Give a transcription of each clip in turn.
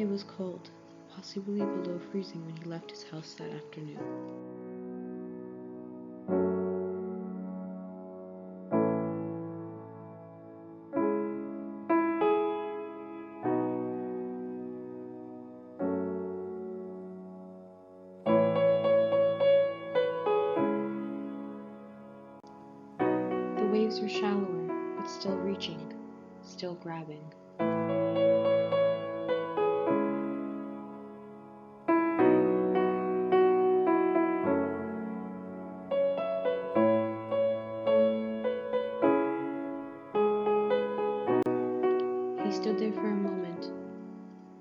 It was cold, possibly below freezing when he left his house that afternoon. The waves were shallower, but still reaching, still grabbing. He stood there for a moment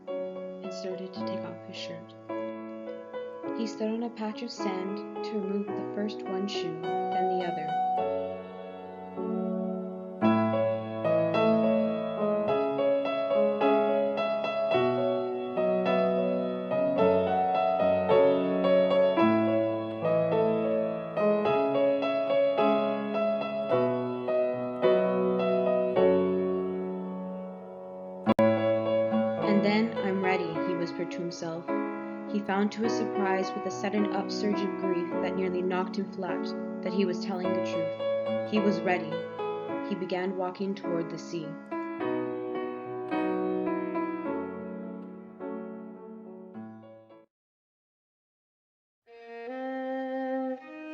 and started to take off his shirt. He stood on a patch of sand to remove the first one shoe, then the other. And then, "I'm ready," he whispered to himself. He found to his surprise, with a sudden upsurge of grief that nearly knocked him flat, that he was telling the truth. He was ready. He began walking toward the sea.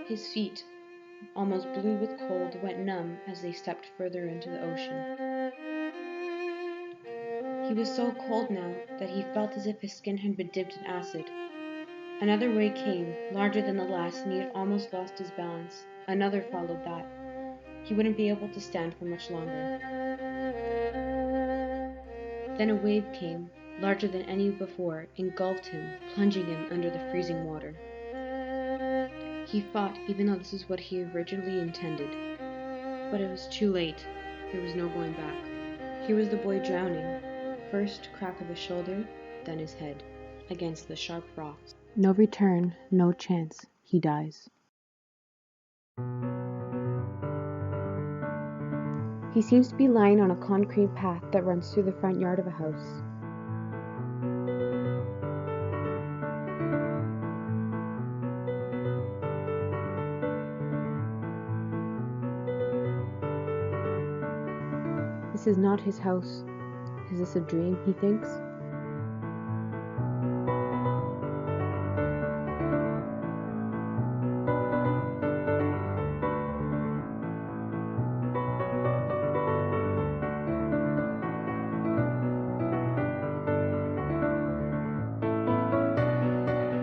His feet, almost blue with cold, went numb as they stepped further into the ocean. He was so cold now that he felt as if his skin had been dipped in acid. Another wave came, larger than the last, and he had almost lost his balance. Another followed that. He wouldn't be able to stand for much longer. Then a wave came, larger than any before, engulfed him, plunging him under the freezing water. He fought, even though this is what he originally intended. But it was too late. There was no going back. Here was the boy drowning. First crack of his shoulder, then his head, against the sharp rocks. No return, no chance. He dies. He seems to be lying on a concrete path that runs through the front yard of a house. This is not his house. Is this a dream, he thinks?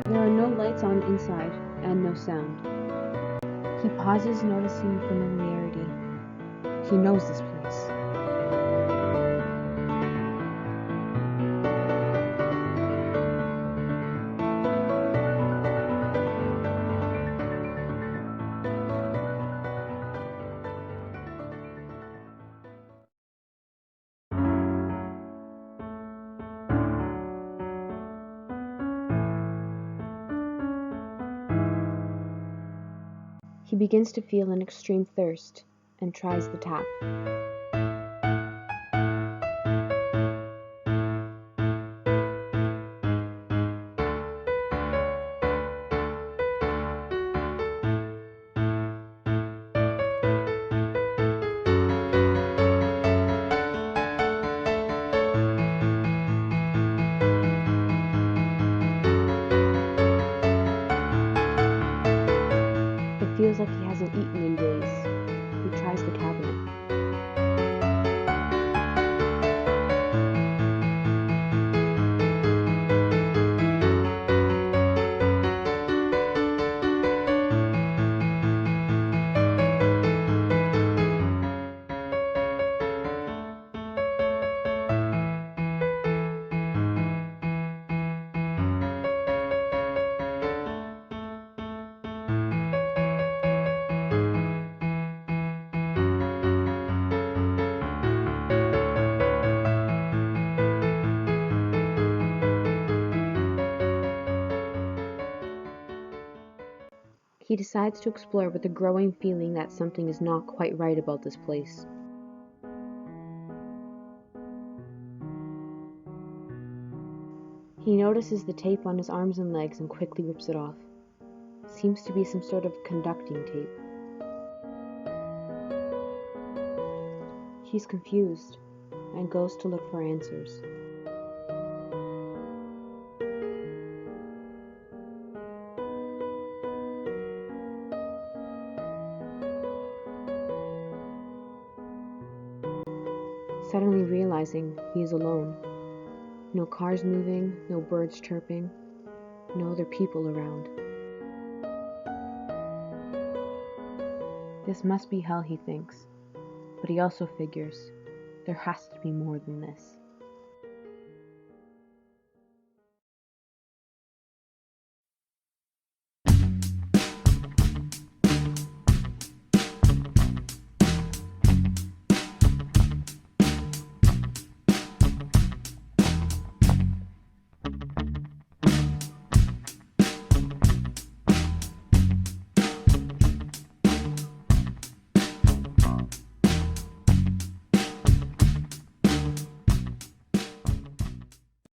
There are no lights on inside, and no sound. He pauses, noticing familiarity. He knows this place. He begins to feel an extreme thirst and tries the tap. Feels like he hasn't eaten in days. He tries the cabinet. He decides to explore with a growing feeling that something is not quite right about this place. He notices the tape on his arms and legs and quickly rips it off. Seems to be some sort of conducting tape. He's confused and goes to look for answers. Suddenly realizing he is alone. No cars moving, no birds chirping, no other people around. This must be hell, he thinks, but he also figures there has to be more than this.